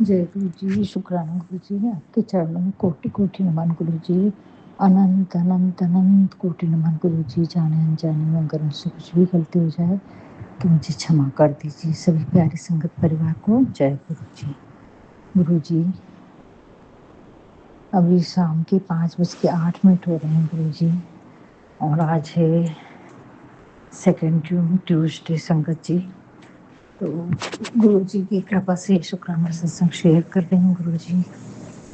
जय गुरु जी, शुक्राना गुरु जी, आपके चरणों में कोटि कोटि नमन गुरु जी। अनंत अनंत अनंत कोटि नमन गुरु जी। जाने अनजाने में अगर मुझसे कुछ भी गलती हो जाए तो मुझे क्षमा कर दीजिए। सभी प्यारी संगत परिवार को जय गुरु जी। गुरु जी, अभी शाम के 5:08 हो रहे हैं गुरु जी, और आज है 2 जून ट्यूसडे संगत जी। तो गुरु जी की कृपा से शुक्राना सत्संग शेयर कर रही हूँ गुरु जी।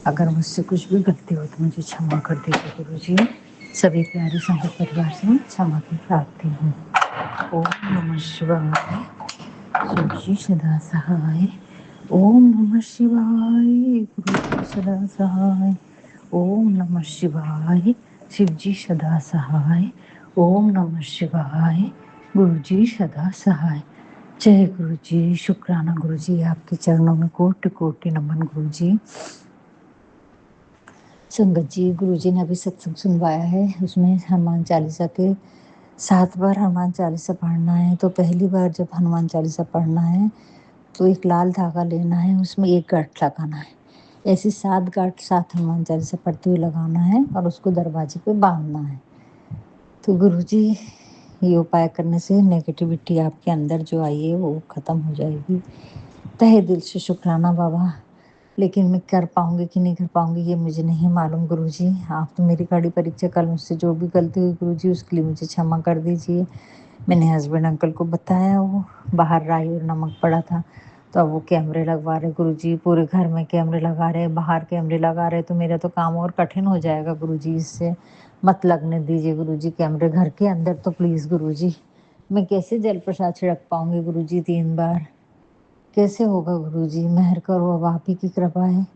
अगर मुझसे कुछ भी गलती हो तो मुझे क्षमा कर दीजिए गुरु जी। सभी प्यारे संगत परिवार से क्षमा की प्रार्थी हूँ। ओम नमः शिवाय। शिव जी सदा सहाय। ओम नमः शिवाय। गुरु जी सदा सहाय। ओम नमः शिवाय। शिव जी सदा सहाय। ओम नमः शिवाय। गुरु जी सदा सहाय। जय गुरु जी, शुक्राना गुरु जी, आपके चरणों में कोटि कोटि नमन गुरु जी। संगत जी, गुरु जी ने अभी सत्संग सुनवाया है, उसमें हनुमान चालीसा के 7 बार हनुमान चालीसा पढ़ना है। तो पहली बार जब हनुमान चालीसा पढ़ना है तो एक लाल धागा लेना है, उसमें एक गांठ लगाना है। ऐसे 7 गांठ 7 हनुमान चालीसा पढ़ते हुए लगाना है और उसको दरवाजे पे बांधना है। तो गुरु जी, ये उपाय करने से नेगेटिविटी आपके अंदर जो आई है वो खत्म हो जाएगी। तहे दिल से शुक्राना बाबा। लेकिन मैं कर पाऊंगी कि नहीं कर पाऊंगी ये मुझे नहीं मालूम गुरुजी। आप तो मेरी कड़ी परीक्षा, कल मुझसे जो भी गलती हुई गुरुजी उसके लिए मुझे क्षमा कर दीजिए। मैंने हस्बैंड अंकल को बताया, वो बाहर राई और नमक पड़ा था, तो अब वो कैमरे लगवा रहे गुरुजी। पूरे घर में कैमरे लगा रहे, बाहर कैमरे लगा रहे, तो मेरा तो काम और कठिन हो जाएगा गुरुजी। इससे मत लगने दीजिए गुरुजी कैमरे घर के अंदर तो प्लीज़ गुरुजी। मैं कैसे जल प्रसाद छिड़क पाऊंगी गुरुजी 3 बार? कैसे होगा गुरुजी? मेहर करो, अब आप ही की कृपा है।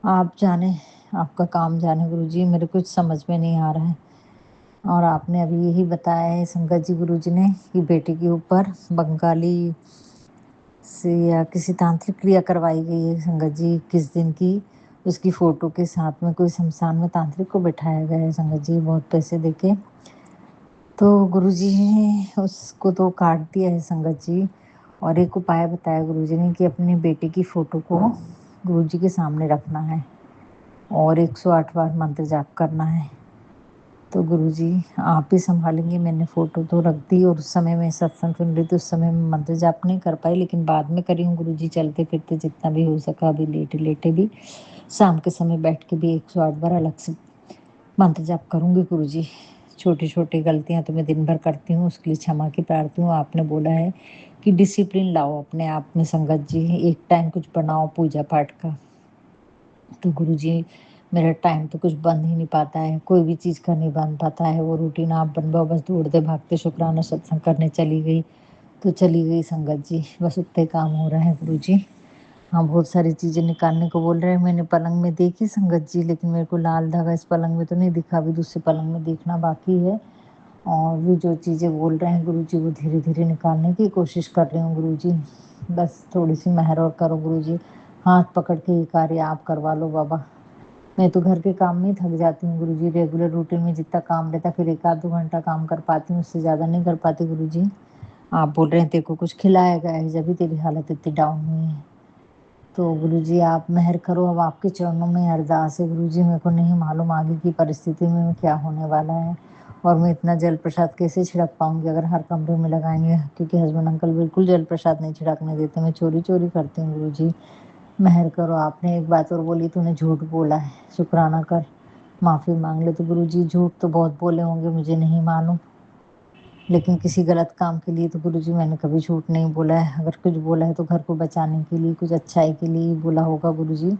आप जाने, आपका काम जाने गुरुजी, मेरे कुछ समझ में नहीं आ रहा है। और आपने अभी यही बताया है संगत जी गुरुजी ने कि बेटे के ऊपर बंगाली से या किसी तांत्रिक क्रिया करवाई गई है संगत जी 21 दिन की। उसकी फ़ोटो के साथ में कोई शमशान में तांत्रिक को बिठाया गया है संगत जी, बहुत पैसे देके। तो गुरुजी ने उसको तो काट दिया है संगत जी। और एक उपाय बताया गुरुजी ने कि अपने बेटे की फ़ोटो को गुरुजी के सामने रखना है और 108 बार मंत्र जाप करना है। तो गुरुजी आप ही संभालेंगे। मैंने फ़ोटो तो रख दी और उस समय मैं सत्संग सुन रही थी, उस समय मैं मंत्र जाप नहीं कर पाई, लेकिन बाद में करी हूँ गुरुजी, चलते फिरते जितना भी हो सका। अभी लेटे लेटे भी शाम के समय बैठ के भी 108 बार अलग से मंत्र जाप करूँगी गुरुजी। छोटी छोटी गलतियाँ तो मैं दिन भर करती हूँ, उसके लिए क्षमा की प्रार्थी हूँ। आपने बोला है कि डिसिप्लिन लाओ अपने आप में संगत जी, एक टाइम कुछ बनाओ पूजा पाठ का। तो गुरुजी, मेरा टाइम तो कुछ बन ही नहीं पाता है, कोई भी चीज़ का नहीं बन पाता है। वो रूटीन आप बनवाओ, बस दौड़ते भागते शुक्राना सत्संग करने चली गई तो चली गई संगत जी, बस उतने काम हो रहे हैं गुरुजी। हाँ, बहुत सारी चीज़ें निकालने को बोल रहे हैं। मैंने पलंग में देखी संगत जी, लेकिन मेरे को लाल धागा इस पलंग में तो नहीं दिखा, अभी दूसरे पलंग में देखना बाकी है। और भी जो चीज़ें बोल रहे हैं गुरुजी वो धीरे धीरे निकालने की कोशिश कर रही हूँ गुरुजी। बस थोड़ी सी मेहर और करो गुरुजी, हाथ पकड़ के ये कार्य आप करवा लो बाबा। मैं तो घर के काम में ही थक जाती हूँ गुरुजी। रेगुलर रूटीन में जितना काम रहता फिर 1 आध 2 घंटा काम कर पाती हूँ, उससे ज़्यादा नहीं कर पाती गुरुजी। आप बोल रहे हैं तेरे को कुछ खिलाया गया है जब भी तेरी हालत इतनी डाउन हुई है। तो गुरुजी आप मेहर करो, अब आपके चरणों में अरदास है गुरुजी। मेरे को नहीं मालूम आगे की परिस्थिति में क्या होने वाला है, और मैं इतना जल प्रसाद कैसे छिड़क पाऊंगी अगर हर कमरे में लगाएंगे, क्योंकि हस्बैंड अंकल बिल्कुल जल प्रसाद नहीं छिड़कने देते। मैं चोरी चोरी करती हूँ गुरुजी, मेहर करो। आपने एक बात और बोली, तूने झूठ बोला है, शुक्राना कर, माफ़ी मांग ले। तो गुरुजी झूठ तो बहुत बोले होंगे, मुझे नहीं मालूम, लेकिन किसी गलत काम के लिए तो गुरुजी मैंने कभी झूठ नहीं बोला है। अगर कुछ बोला है तो घर को बचाने के लिए, कुछ अच्छाई के लिए बोला होगा गुरुजी।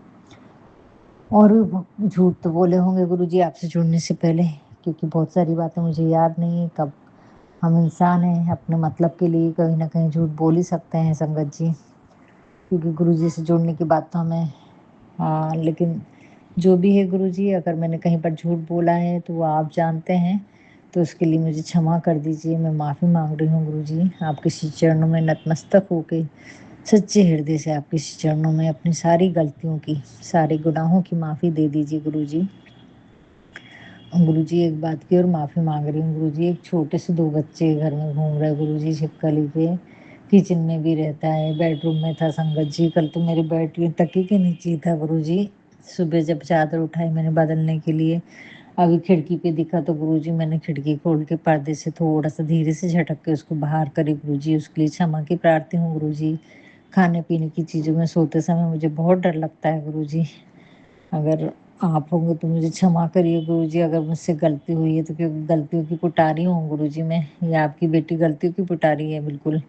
और झूठ तो बोले होंगे गुरुजी आपसे जुड़ने से पहले, क्योंकि बहुत सारी बातें मुझे याद नहीं है कब। हम इंसान हैं, अपने मतलब के लिए कहीं ना कहीं झूठ बोल ही सकते हैं संगत जी, क्योंकि गुरुजी से जुड़ने की बात तो हमें। हाँ, लेकिन जो भी है गुरुजी, अगर मैंने कहीं पर झूठ बोला है तो वो आप जानते हैं, तो उसके लिए मुझे क्षमा कर दीजिए। मैं माफ़ी मांग रही हूँ गुरुजी, आपके श्री चरणों में नतमस्तक होके सच्चे हृदय से आपके श्री चरणों में अपनी सारी गलतियों की, सारे गुनाहों की माफ़ी दे दीजिए गुरुजी। गुरुजी एक बात की और माफ़ी मांग रही हूँ गुरुजी, एक छोटे से 2 बच्चे घर में घूम रहे गुरुजी छिपकली के, किचन में भी रहता है, बेडरूम में था संगत जी। कल तो मेरे बेड की तकिए के नीचे ही था गुरुजी। सुबह जब चादर उठाई मैंने बदलने के लिए, अभी खिड़की पे दिखा तो गुरुजी मैंने खिड़की खोल के पर्दे से थोड़ा सा धीरे से झटक के उसको बाहर करी गुरुजी। उसके लिए क्षमा की प्रार्थी हूँ गुरुजी। खाने पीने की चीज़ों में सोते समय मुझे बहुत डर लगता है गुरुजी। अगर आप होंगे तो मुझे क्षमा करिए गुरुजी, अगर मुझसे गलती हुई है तो, क्योंकि गलतियों की पुटारी हूँ गुरुजी मैं। ये आपकी बेटी गलतियों की पुटारी है बिल्कुल।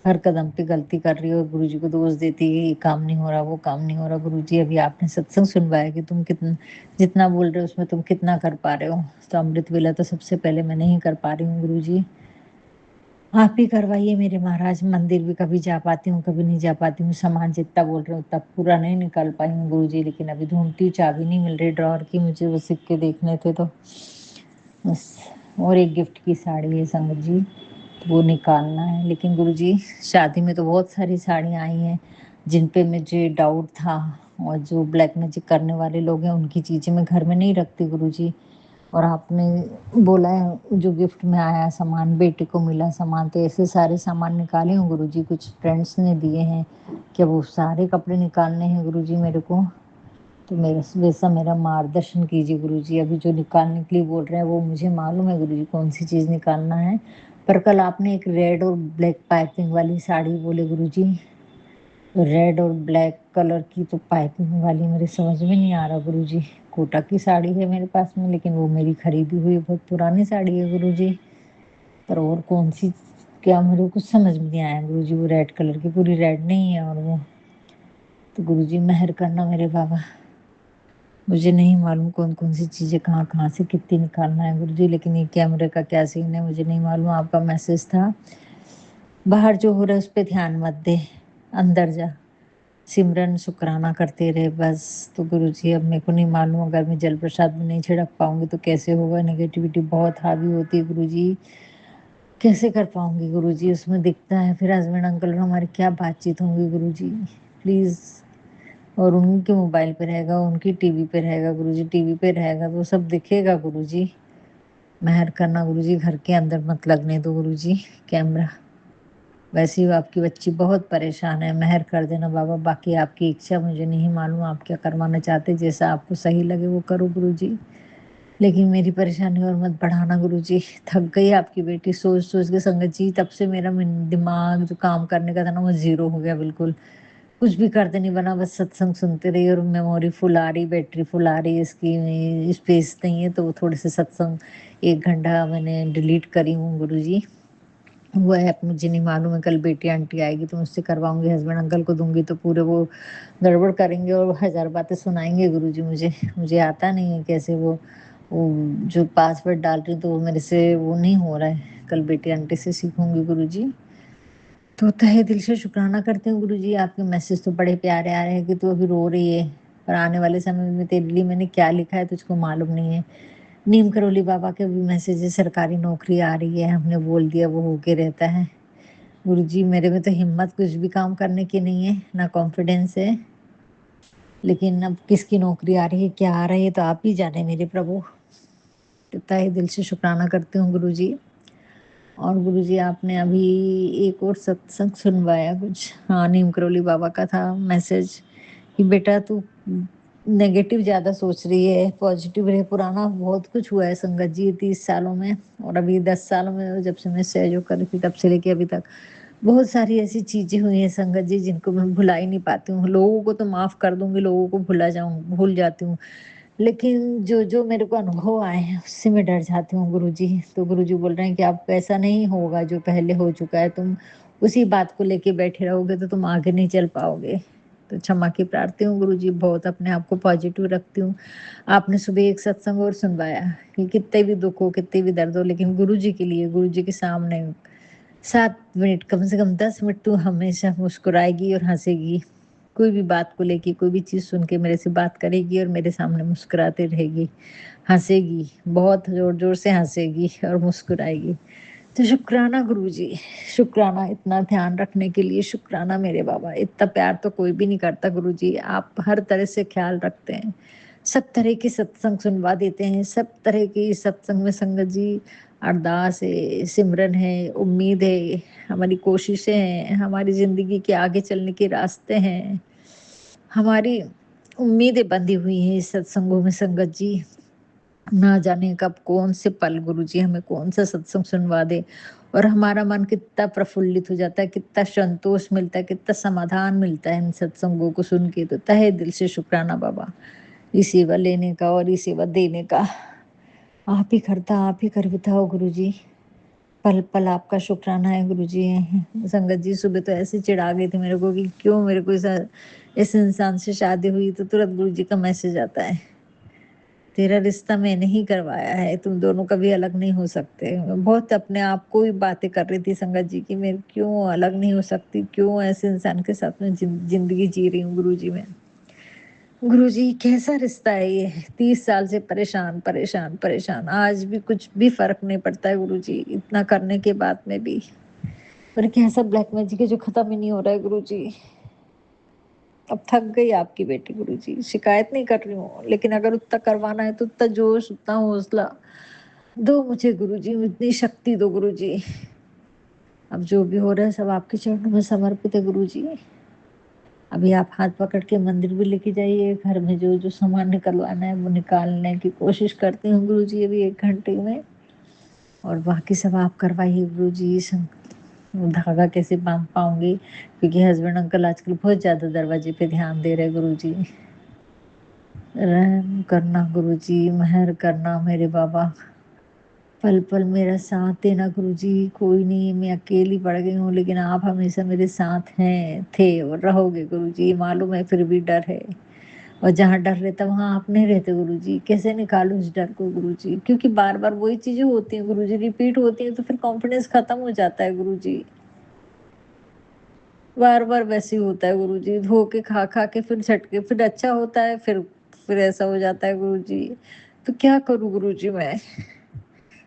हर कदम पे गलती कर रही हो और गुरुजी को दोष देती है, ये काम नहीं हो रहा, वो काम नहीं हो रहा। गुरुजी अभी आपने सत्संग सुनवाया कि तुम कितना जितना बोल रहे हो उसमें तुम कितना कर पा रहे हो। तो अमृत वेला तो सबसे पहले मैं नहीं कर पा रही हूँ गुरुजी, आप ही करवाइए मेरे महाराज। मंदिर भी कभी जा पाती हूँ, कभी नहीं जा पाती हूँ। सामान जितना बोल रहे हो उतना पूरा नहीं निकाल पाई हूँ गुरुजी, लेकिन अभी ढूंढती हूँ, चाबी नहीं मिल रही ड्रॉअर की। मुझे वो सिक्के देखने थे तो बस। और एक गिफ्ट की साड़ी है संगत जी, तो वो निकालना है। लेकिन गुरुजी शादी में तो बहुत सारी साड़ियाँ आई हैं जिन पे मुझे डाउट था, और जो ब्लैक मैजिक करने वाले लोग हैं उनकी चीज़ें मैं घर में नहीं रखती गुरुजी। और आपने बोला है जो गिफ्ट में आया सामान, बेटे को मिला सामान, तो ऐसे सारे सामान निकाले हूँ गुरुजी। कुछ फ्रेंड्स ने दिए हैं, क्या वो सारे कपड़े निकालने हैं गुरुजी मेरे को? तो मेरे वैसा मेरा मार्गदर्शन कीजिए गुरुजी। अभी जो निकालने के लिए बोल रहे हैं वो मुझे मालूम है गुरुजी कौन सी चीज़ निकालना है। पर कल आपने एक रेड और ब्लैक पाइपिंग वाली साड़ी बोले गुरुजी, तो रेड और ब्लैक कलर की तो पाइपिंग वाली मेरे समझ में नहीं आ रहा गुरुजी। कोटा की साड़ी है मेरे पास में, लेकिन वो मेरी खरीदी हुई बहुत पुरानी साड़ी है गुरुजी। पर और कौन सी, क्या मेरे को कुछ समझ में नहीं आया गुरुजी। वो रेड कलर की पूरी रेड नहीं है, और वो तो गुरुजी मेहर करना मेरे बाबा। मुझे नहीं मालूम कौन कौन सी चीज़ें कहाँ कहाँ से कितनी निकालना है गुरुजी, लेकिन ये कैमरे का क्या सीन है मुझे नहीं मालूम। आपका मैसेज था बाहर जो हो रहा है उस पर ध्यान मत दे, अंदर जा, सिमरन शुक्राना करते रहे बस। तो गुरुजी अब मेरे को नहीं मालूम, अगर मैं जल प्रसाद में नहीं छिड़क पाऊंगी तो कैसे होगा। नेगेटिविटी बहुत हावी होती है गुरुजी, कैसे कर पाऊंगी गुरुजी। उसमें दिखता है फिर हस्बैंड अंकल और हमारी क्या बातचीत होंगी गुरुजी, प्लीज़। और उनके मोबाइल पे रहेगा, उनकी टीवी पे रहेगा गुरुजी, टीवी पे रहेगा तो वो सब दिखेगा गुरुजी। मेहर करना गुरुजी, घर के अंदर मत लगने दो गुरुजी कैमरा। वैसे ही आपकी बच्ची बहुत परेशान है, मेहर कर देना बाबा। बाकी आपकी इच्छा, मुझे नहीं मालूम आप क्या करवाना चाहते, जैसा आपको सही लगे वो करो गुरुजी। लेकिन मेरी परेशानी और मत बढ़ाना गुरुजी। थक गई आपकी बेटी सोच सोच के संगत जी। तब से मेरा दिमाग जो काम करने का था ना वो ज़ीरो हो गया बिल्कुल। कुछ भी करते नहीं बना, बस सत्संग सुनते रही। और मेमोरी फुल आ रही, बैटरी फुल आ रही है, इसकी स्पेस नहीं है, तो वो थोड़े से सत्संग 1 घंटा मैंने डिलीट करी हूँ गुरुजी। वो ऐप मुझे नहीं मालूम है, कल बेटी आंटी आएगी तो मुझसे करवाऊंगी, हस्बैंड अंकल को दूंगी तो पूरे वो गड़बड़ करेंगे और 1000 बातें सुनाएंगे गुरुजी मुझे। मुझे आता नहीं है कैसे वो जो पासवर्ड डाल रही हूँ तो वो मेरे से वो नहीं हो रहा है। कल बेटी आंटी से सीखूंगी गुरुजी। तो तहे दिल से शुक्राना करती हूँ गुरुजी। आपके मैसेज तो बड़े प्यारे आ रहे हैं कि तू अभी रो रही है, पर आने वाले समय में तेरे लिए मैंने क्या लिखा है तुझको मालूम नहीं है। नीम करोली बाबा के भी मैसेज है, सरकारी नौकरी आ रही है, हमने बोल दिया वो होके रहता है गुरुजी। मेरे में तो हिम्मत कुछ भी काम करने की नहीं है, ना कॉन्फिडेंस है। लेकिन अब किसकी नौकरी आ रही है, क्या आ रही है, तो आप ही जाने मेरे प्रभु। तो तहे दिल से शुक्राना करती हूँ गुरुजी। और गुरुजी आपने अभी एक और सत्संग सुनवाया कुछ, हाँ नीम करोली बाबा का था मैसेज कि बेटा तू नेगेटिव ज़्यादा सोच रही है, पॉजिटिव रहे। पुराना बहुत कुछ हुआ है संगत जी 30 सालों में, और अभी 10 सालों में जब से मैं सहयोग कर रही थी तब से लेके अभी तक बहुत सारी ऐसी चीज़ें हुई हैं संगत जी जिनको मैं भुला ही नहीं पाती हूँ। लोगों को तो माफ़ कर दूंगी, लोगों को भूल जाती हूँ, लेकिन जो जो मेरे को अनुभव आए हैं उससे मैं डर जाती हूँ गुरुजी। तो गुरुजी बोल रहे हैं कि अब ऐसा नहीं होगा, जो पहले हो चुका है तुम उसी बात को लेके बैठे रहोगे तो तुम आगे नहीं चल पाओगे। तो क्षमा की प्रार्थी हूँ गुरुजी, बहुत अपने आप को पॉजिटिव रखती हूँ। आपने सुबह एक सत्संग और सुनवाया कि कितने भी दुख हो, कितने भी दर्द हो, लेकिन गुरुजी के लिए, गुरुजी के सामने 7 मिनट, कम से कम 10 मिनट तू हमेशा मुस्कुराएगी और हंसेगी। कोई भी बात को लेके, कोई भी चीज़ सुन के मेरे से बात करेगी और मेरे सामने मुस्कुराते रहेगी, हंसेगी, बहुत जोर जोर से हंसेगी और मुस्कुराएगी। तो शुक्राना गुरुजी, शुक्राना इतना ध्यान रखने के लिए, शुक्राना मेरे बाबा। इतना प्यार तो कोई भी नहीं करता गुरुजी, आप हर तरह से ख्याल रखते हैं, सब तरह के सत्संग सुनवा देते हैं, सब तरह की सत्संग में संगत जी अरदास है, सिमरन है, उम्मीद है, हमारी कोशिशें हैं, हमारी ज़िंदगी के आगे चलने के रास्ते हैं, हमारी उम्मीदें बंधी हुई हैं इस सत्संगों में संगत जी। ना जाने कब कौन से पल गुरुजी हमें कौन-सा सत्संग सुनवा दे और हमारा मन कितना प्रफुल्लित हो जाता है, कितना संतोष मिलता है, कितना समाधान मिलता है इन सत्संगों को सुन के। तो तहे दिल से शुक्राना बाबा, ये सेवा लेने का और ये सेवा देने का। आप ही करता, आप ही कर बिताओ गुरुजी। पल-पल आपका शुक्राना है गुरुजी। संगत जी सुबह तो ऐसे चिढ़ा गई थी मेरे को कि क्यों मेरे को इस इंसान से शादी हुई, तो तुरंत गुरुजी का मैसेज आता है, तेरा रिश्ता मैंने ही करवाया है, तुम दोनों कभी अलग नहीं हो सकते। मैं बहुत अपने आप को ही बातें कर रही थी संगत जी की, मैं क्यों अलग नहीं हो सकती, क्यों ऐसे इंसान के साथ में जिंदगी जी रही हूँ गुरुजी मैं। गुरुजी कैसा रिश्ता है ये, 30 साल से परेशान परेशान परेशान, आज भी कुछ भी फर्क नहीं पड़ता है गुरुजी, इतना करने के बाद में भी। पर कैसा ब्लैक मैजिक है जो खत्म ही नहीं हो रहा है गुरुजी। अब थक गई आपकी बेटी गुरुजी, शिकायत नहीं कर रही हूँ, लेकिन अगर उतना करवाना है तो उतना जोश, उतना हौसला दो मुझे गुरुजी, इतनी शक्ति दो गुरुजी। अब जो भी हो रहा है सब आपके चरणों में समर्पित है गुरुजी। अभी आप हाथ पकड़ के मंदिर भी लेके जाइए, घर में जो जो सामान निकलवाना है वो निकालने की कोशिश करती हूँ गुरुजी अभी 1 घंटे में, और बाकी सब आप करवाइए गुरुजी। धागा कैसे बांध पाऊंगी, क्योंकि हस्बैंड अंकल आजकल बहुत ज्यादा दरवाजे पे ध्यान दे रहे गुरुजी। रहम करना गुरुजी, मेहर करना मेरे बाबा, पल पल मेरा साथ देना गुरुजी। कोई नहीं, मैं अकेली पड़ गई हूँ, लेकिन आप हमेशा मेरे साथ हैं, थे और रहोगे गुरुजी, मालूम है फिर भी डर है। और जहाँ डर रहता वहाँ आप नहीं रहते गुरुजी, कैसे निकालूं इस डर को गुरुजी, क्योंकि बार बार वही चीजें होती हैं गुरुजी, रिपीट होती हैं, तो फिर कॉन्फिडेंस खत्म हो जाता है गुरुजी। बार बार वैसे ही होता है गुरुजी, धो के खा खा के फिर झटके, फिर अच्छा होता है, फिर ऐसा हो जाता है गुरुजी। तो क्या करूं गुरुजी मैं,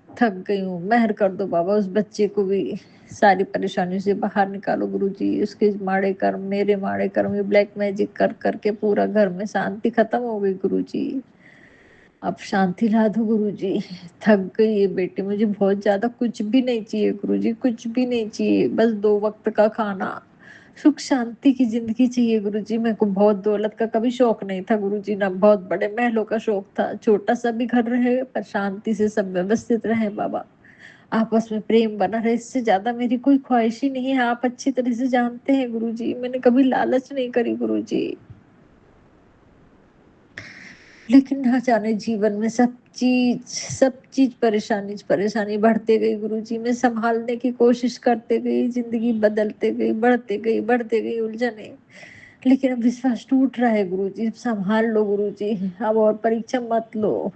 थक गई हूँ। मेहर कर दो बाबा, उस बच्चे को भी सारी परेशानियों से बाहर निकालो गुरुजी। उसके माड़े कर्म, मेरे माड़े कर्म, ये ब्लैक मैजिक कर करके पूरा घर में शांति खत्म हो गई गुरुजी। अब शांति ला दो गुरुजी, थक गई ये बेटी, मुझे बहुत ज्यादा कुछ भी नहीं चाहिए गुरुजी, कुछ भी नहीं चाहिए, बस 2 वक्त का खाना, सुख शांति की जिंदगी चाहिए गुरुजी। मेरे को बहुत दौलत का कभी शौक नहीं था गुरुजी, ना बहुत बड़े महलों का शौक था, छोटा सा भी घर रहे पर शांति से सब व्यवस्थित रहे बाबा, आपस में प्रेम बना रहे, इससे ज्यादा मेरी कोई ख्वाहिश ही नहीं है। आप अच्छी तरह से जानते हैं गुरुजी, मैंने कभी लालच नहीं करी गुरुजी, लेकिन ना जाने जीवन में सब चीज परेशानी परेशानी बढ़ते गई गुरुजी। मैं संभालने की कोशिश करते गई, जिंदगी बदलते गई, बढ़ते गई उलझने, लेकिन अब विश्वास टूट रहा है गुरुजी। अब संभाल लो गुरुजी, अब और परीक्षा मत लो,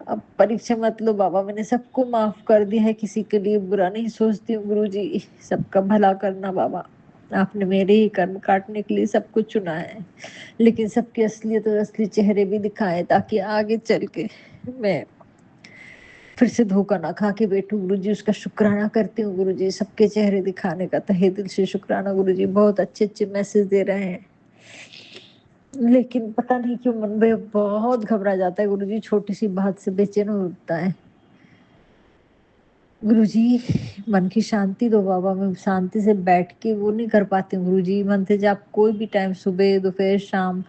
अब परीक्षा मत लो बाबा। मैंने सबको माफ कर दिया है, किसी के लिए बुरा नहीं सोचती हूँ गुरुजी, सबका भला करना बाबा। आपने मेरे ही कर्म काटने के लिए सबको चुना है, लेकिन सबके असलियत और असली चेहरे भी दिखाए, ताकि आगे चल के मैं फिर से धोखा ना खा के बैठूं गुरुजी। उसका शुक्राना करती हूँ गुरुजी, सबके चेहरे दिखाने का तहे दिल से शुक्राना गुरुजी। बहुत अच्छे अच्छे मैसेज दे रहे हैं, लेकिन पता नहीं क्यों मन में बहुत घबरा जाता है गुरुजी, छोटी सी बात से बेचैन हो उठता है गुरुजी। मन की शांति दो बाबा, मैं शांति से बैठ के वो नहीं कर पाती हूँ गुरुजी। मन से जब कोई भी टाइम, सुबह दोपहर शाम,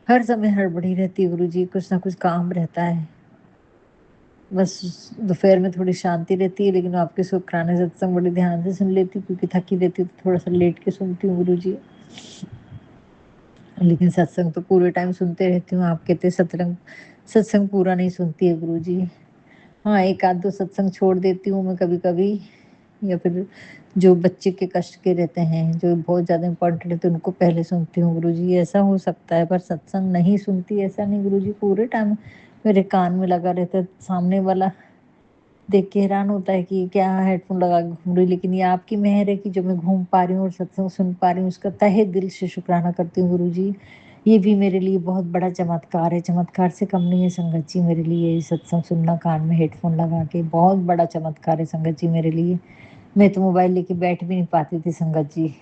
हर समय हड़बड़ी रहती है गुरुजी, कुछ ना कुछ काम रहता है। बस दोपहर में थोड़ी शांति रहती है, लेकिन आपके शुक्राने सत्संग बड़े ध्यान से सुन लेती हूँ, क्योंकि थकी रहती हूँ तो थोड़ा सा लेट के सुनती हूँ गुरुजी। लेकिन सत्संग तो पूरे टाइम सुनते रहती हूँ। आप कहते सत्संग सत्संग पूरा नहीं सुनती है गुरुजी। हाँ, एक आध दो सत्संग छोड़ देती हूँ मैं कभी कभी, या फिर जो बच्चे के कष्ट के रहते हैं, जो बहुत ज़्यादा इम्पोर्टेंट रहते हैं, उनको पहले सुनती हूँ गुरुजी। ऐसा हो सकता है, पर सत्संग नहीं सुनती ऐसा नहीं गुरुजी। पूरे टाइम मेरे कान में लगा रहता है, सामने वाला देख के हैरान होता है कि क्या हेडफोन लगा के घूम रही, लेकिन ये आपकी मेहर है कि जो मैं घूम पा रही हूँ और सत्संग सुन पा रही हूँ, उसका तहे दिल से शुक्राना करती हूँ गुरुजी। ये भी मेरे लिए बहुत बड़ा चमत्कार है, चमत्कार से कम नहीं है संगत जी मेरे लिए। ये सत्संग सुनना कान में हेडफोन लगा के बहुत बड़ा चमत्कार है संगत जी मेरे लिए। मैं तो मोबाइल लेके बैठ भी नहीं पाती थी संगत जी,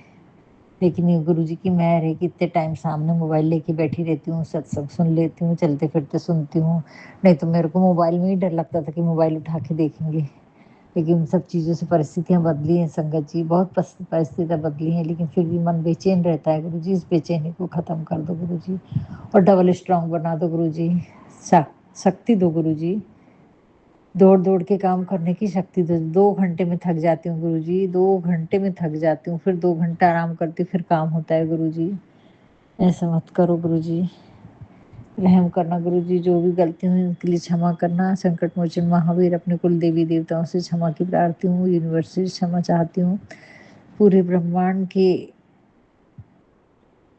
लेकिन ये गुरुजी की मेहर है कि इतने टाइम सामने मोबाइल लेके बैठी रहती हूँ, सत्संग सुन लेती हूँ, चलते फिरते सुनती हूँ। नहीं तो मेरे को मोबाइल में ही डर लगता था कि मोबाइल उठा के देखेंगे। लेकिन उन सब चीज़ों से परिस्थितियाँ बदली हैं संगत जी, बहुत परिस्थितियाँ बदली हैं, लेकिन फिर भी मन बेचैन रहता है गुरुजी। इस बेचैनी को ख़त्म कर दो गुरुजी और डबल स्ट्रॉन्ग बना दो गुरुजी। शक्ति दो गुरुजी, दौड़-दौड़ के काम करने की शक्ति दो। 2 घंटे में थक जाती हूँ गुरुजी, 2 घंटे में थक जाती हूँ, फिर 2 घंटा आराम करती हूँ, फिर काम होता है गुरुजी। ऐसा मत करो गुरुजी, रहम करना गुरुजी, जो भी गलती हुई उनके लिए क्षमा करना। संकट मोचन महावीर अपने कुल देवी देवताओं से क्षमा की प्रार्थी हूँ, यूनिवर्स से क्षमा चाहती हूँ। पूरे ब्रह्मांड की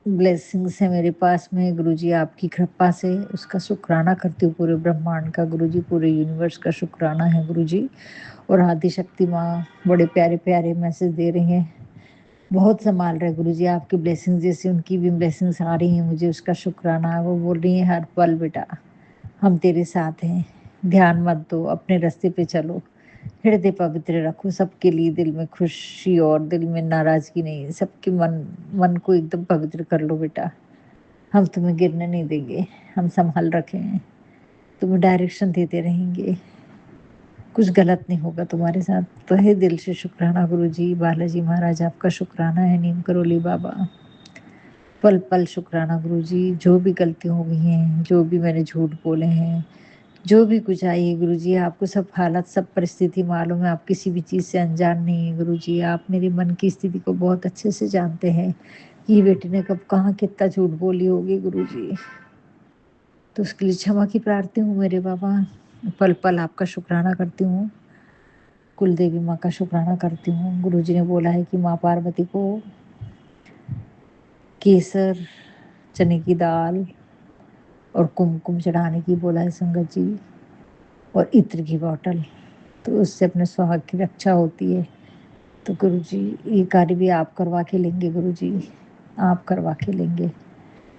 ब्लेसिंग्स है मेरे पास में गुरुजी, आपकी कृपा से उसका शुक्राना करती हूँ। पूरे ब्रह्मांड का गुरुजी, पूरे यूनिवर्स का शुक्राना है गुरुजी। और आदि शक्ति माँ बड़े प्यारे प्यारे मैसेज दे रही हैं, बहुत संभाल रहे गुरुजी। आपकी ब्लेसिंग्स जैसे उनकी भी ब्लेसिंग्स आ रही हैं मुझे, उसका शुक्राना। वो बोल रही हैं हर पल बेटा हम तेरे साथ हैं, ध्यान मत दो, अपने रास्ते पे चलो, हृदय पवित्र रखो, सबके लिए दिल में खुशी और दिल में नाराजगी नहीं, सबके मन को एकदम पवित्र कर लो बेटा। हम तुम्हें गिरने नहीं देंगे, हम संभाल रखे हैं, तुम्हें डायरेक्शन देते रहेंगे, कुछ गलत नहीं होगा तुम्हारे साथ। तहे दिल से शुक्राना गुरुजी। बालाजी महाराज आपका शुक्राना है, नीम करोली बाबा पल पल शुक्राना गुरुजी। जो भी गलती हो गई हैं, जो भी मैंने झूठ बोले हैं, जो भी कुछ आई है गुरुजी, आपको सब हालत सब परिस्थिति मालूम है, आप किसी भी चीज़ से अनजान नहीं है गुरुजी। आप मेरे मन की स्थिति को बहुत अच्छे से जानते हैं कि बेटी ने कब कहाँ कितना झूठ बोली होगी गुरुजी, तो उसके लिए क्षमा की प्रार्थी हूँ मेरे बाबा। पल पल आपका शुक्राना करती हूँ, कुल देवी माँ का शुक्राना करती हूँ। गुरुजी ने बोला है कि माँ पार्वती को केसर, चने की दाल और कुमकुम चढ़ाने की बोला है संगत जी, और इत्र की बोतल, तो उससे अपने सुहाग की रक्षा होती है। तो गुरुजी ये कार्य भी आप करवा के लेंगे गुरुजी, आप करवा के लेंगे।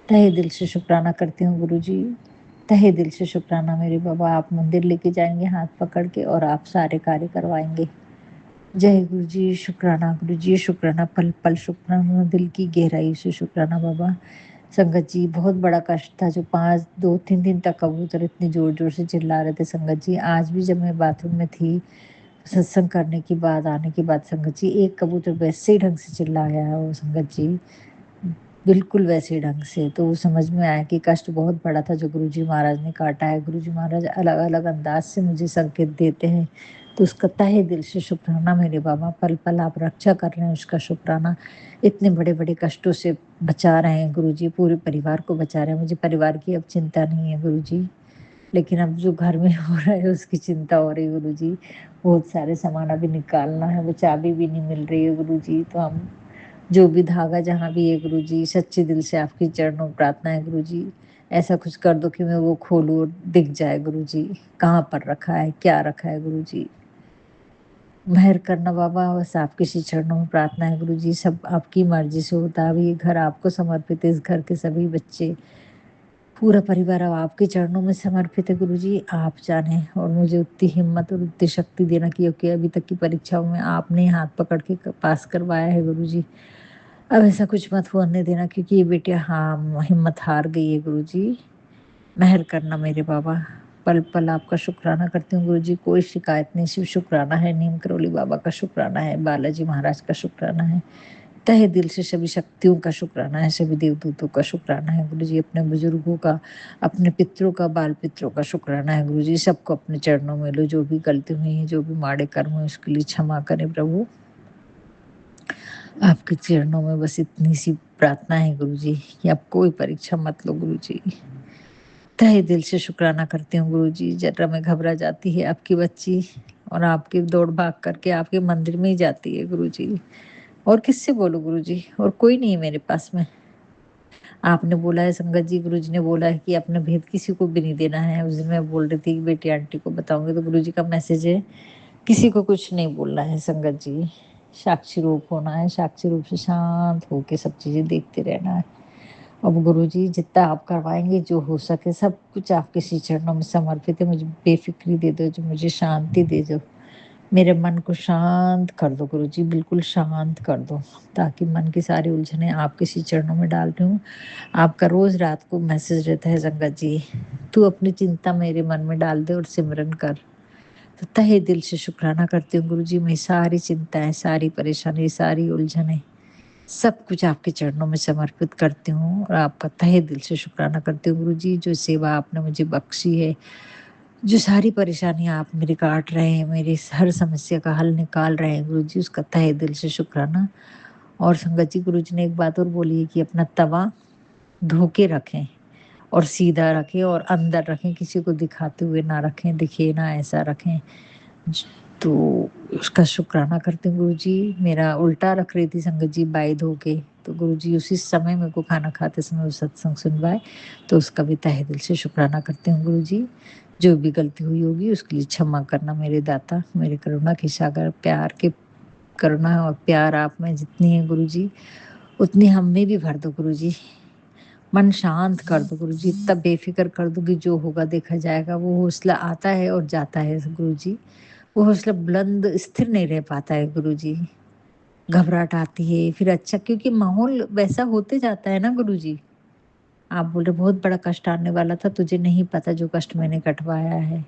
तहे दिल से शुक्राना करती हूँ गुरुजी, तहे दिल से शुक्राना मेरे बाबा। आप मंदिर लेके जाएंगे हाथ पकड़ के और आप सारे कार्य करवाएंगे। जय गुरुजी, शुक्राना गुरुजी, शुक्राना, पल पल शुक्राना, दिल की गहराई से शुक्राना बाबा। संगत जी बहुत बड़ा कष्ट था, जो 2-3 दिन तक कबूतर इतने जोर जोर से चिल्ला रहे थे संगत जी। आज भी जब मैं बाथरूम में थी सत्संग करने के बाद, आने के बाद संगत जी, एक कबूतर वैसे ही ढंग से चिल्ला गया है वो संगत जी, बिल्कुल वैसे ढंग से। तो समझ में आया कि कष्ट बहुत बड़ा था जो गुरुजी महाराज ने काटा है। गुरुजी महाराज अलग अलग अंदाज से मुझे संकेत देते हैं, तो उसका तहे दिल से शुक्राना मेरे बाबा। पल पल आप रक्षा कर रहे हैं, उसका शुक्राना। इतने बड़े बड़े कष्टों से बचा रहे हैं गुरुजी, पूरे परिवार को बचा रहे हैं। मुझे परिवार की अब चिंता नहीं है गुरुजी, लेकिन अब जो घर में हो रहा है उसकी चिंता हो रही है गुरुजी। बहुत सारे सामान अभी निकालना है, वो चाबी भी नहीं मिल रही है गुरुजी। तो हम जो भी धागा जहाँ भी है गुरुजी, सच्चे दिल से आपके चरणों में प्रार्थना है गुरुजी, ऐसा कुछ कर दो कि मैं वो खोलूँ और दिख जाए गुरुजी कहाँ पर रखा है, क्या रखा है गुरुजी। मेहर करना बाबा, बस आपके श्री चरणों में प्रार्थना है गुरुजी। सब आपकी मर्जी से होता है। अभी ये घर आपको समर्पित है, इस घर के सभी बच्चे, पूरा परिवार अब आपके चरणों में समर्पित है गुरुजी। आप जाने और मुझे उतनी हिम्मत और उतनी शक्ति देना, क्योंकि अभी तक की परीक्षाओं में आपने हाथ पकड़ के पास करवाया है गुरुजी। अब ऐसा कुछ मत होने देना, क्योंकि ये बेटियां हाँ हिम्मत हार गई है गुरुजी। मेहर करना मेरे बाबा। पल पल आपका शुक्राना करती हूँ गुरुजी, कोई शिकायत नहीं, सिर्फ शुक्राना है। नीम करोली बाबा का शुक्राना है, बालाजी महाराज का शुक्राना है, तहे दिल से सभी शक्तियों का शुक्राना है, सभी देवदूतों का शुक्राना है गुरुजी, अपने बुजुर्गों का, अपने पितरों का, बाल पितरों का शुक्राना है गुरुजी। सबको अपने चरणों में लो, जो भी गलती हुई है, जो भी माड़े कर्म हुए, उसके लिए क्षमा करें प्रभु। आपके चरणों में बस इतनी सी प्रार्थना है गुरुजी कि आप कोई परीक्षा मत लो गुरुजी। तहे दिल से शुक्राना करती हूँ गुरुजी। जरा में घबरा जाती है आपकी बच्ची, और आपकी दौड़ भाग करके आपके मंदिर में ही जाती है गुरुजी। और किससे बोलूं गुरुजी, और कोई नहीं है मेरे पास में। आपने बोला है संगत जी, गुरुजी ने बोला है कि अपने भेद किसी को भी नहीं देना है। उस दिन मैं बोल रही थी कि बेटी आंटी को बताऊंगी, तो गुरुजी का मैसेज है किसी को कुछ नहीं बोलना है संगत जी। साक्षी रूप होना है, साक्षी रूप से शांत होके सब चीजें देखते रहना है। अब गुरुजी जितना आप करवाएंगे, जो हो सके सब कुछ आपके श्री चरणों में समर्पित है। मुझे बेफिक्री दे दो, जो मुझे शांति दे दो, मेरे मन को शांत कर दो गुरुजी, बिल्कुल शांत कर दो, ताकि मन की सारी उलझनें आपके सी चरणों में डाल रही हूँ। आपका रोज़ रात को मैसेज रहता है संगत जी, तू अपनी चिंता मेरे मन में डाल दे और सिमरन कर। तो तहे दिल से शुक्राना करती हूँ गुरुजी, मेरी सारी चिंताएँ, सारी परेशानी, सारी उलझनें, सब कुछ आपके चरणों में समर्पित करती हूँ और आपका तहे दिल से शुक्राना करती हूँ गुरुजी, जो सेवा आपने मुझे बख्शी है, जो सारी परेशानियाँ आप मेरी काट रहे हैं, मेरी हर समस्या का हल निकाल रहे हैं गुरुजी, उसका तहे दिल से शुक्राना। और संगत जी, गुरुजी ने एक बात और बोली है कि अपना तवा धो के रखें और सीधा रखें और अंदर रखें, किसी को दिखाते हुए ना रखें, दिखे ना ऐसा रखें। तो उसका शुक्राना करती हूँ गुरुजी। मेरा उल्टा रख रही थी संगत जी बाई धो के, तो गुरुजी उसी समय मेरे को खाना खाते समय वो सत्संग सुनवाए, तो उसका भी तहे दिल से शुक्राना करती हूँ गुरुजी। जो भी गलती हुई होगी उसके लिए क्षमा करना मेरे दाता, मेरे करुणा के सागर, प्यार के करुणा और प्यार आप में जितनी है गुरुजी, उतनी हम में भी भर दो गुरुजी। मन शांत कर दो गुरुजी, इतना बेफ़िक्र कर दो कि जो होगा देखा जाएगा। वो हौसला आता है और जाता है गुरुजी, वो हौसला बुलंद स्थिर नहीं रह पाता है गुरुजी। घबराहट आती है, फिर अच्छा क्योंकि माहौल वैसा होते जाता है ना गुरुजी। आप बोल रहे बहुत बड़ा कष्ट आने वाला था, तुझे नहीं पता जो कष्ट मैंने कटवाया है।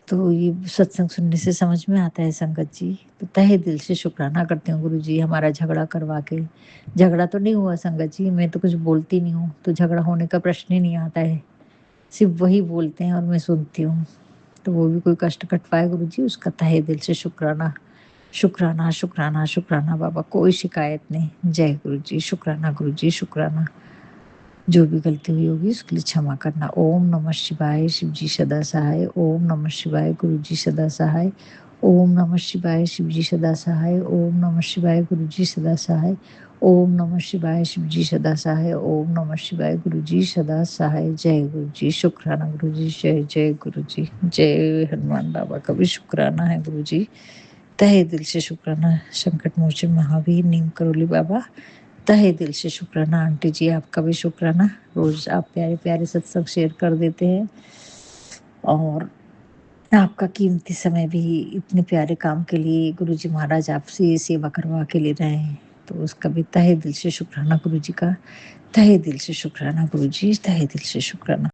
तो ये सत्संग सुनने से समझ में आता है संगत जी। तो तहे दिल से शुक्राना करती हूँ गुरुजी हमारा झगड़ा करवा के। झगड़ा तो नहीं हुआ संगत जी, मैं तो कुछ बोलती नहीं हूँ, तो झगड़ा होने का प्रश्न ही नहीं आता है। सिर्फ़ वही बोलते हैं और मैं सुनती हूँ। तो वो भी कोई कष्ट कटवाए गुरुजी, उसका तहे दिल से शुक्राना, शुक्राना, शुक्राना, शुक्राना बाबा, कोई शिकायत नहीं। जय गुरुजी, शुक्राना गुरुजी, शुक्राना। जो भी गलती हुई होगी उसके लिए क्षमा करना। ओम नमः शिवाय, शिव जी सदा सहाय। ओम नमः शिवाय, गुरु जी सदा सहाय। ओम नमः शिवाय, शिव जी सदा सहाय। ओम नमः शिवाय, गुरु जी सदा सहाय। ओम नमः शिवाय, शिव जी सदा सहाय। ओम नमः शिवाय, गुरु जी सदा सहाय। जय गुरु जी, शुक्राना गुरु जी, जय जय गुरु जी, जय हनुमान बाबा का भी शुक्राना है गुरु जी। तहे दिल से शुक्राना संकट मोचन महावीर नीम करोली बाबा। तहे दिल से शुक्राना आंटी जी, आपका भी शुक्राना। रोज आप प्यारे प्यारे सत्संग शेयर कर देते हैं और आपका कीमती समय भी इतने प्यारे काम के लिए गुरुजी महाराज आपसे ये सेवा करवा के ले रहे हैं, तो उसका भी तहे दिल से शुक्राना गुरुजी का। तहे दिल से शुक्राना गुरुजी, तहे दिल से शुक्राना।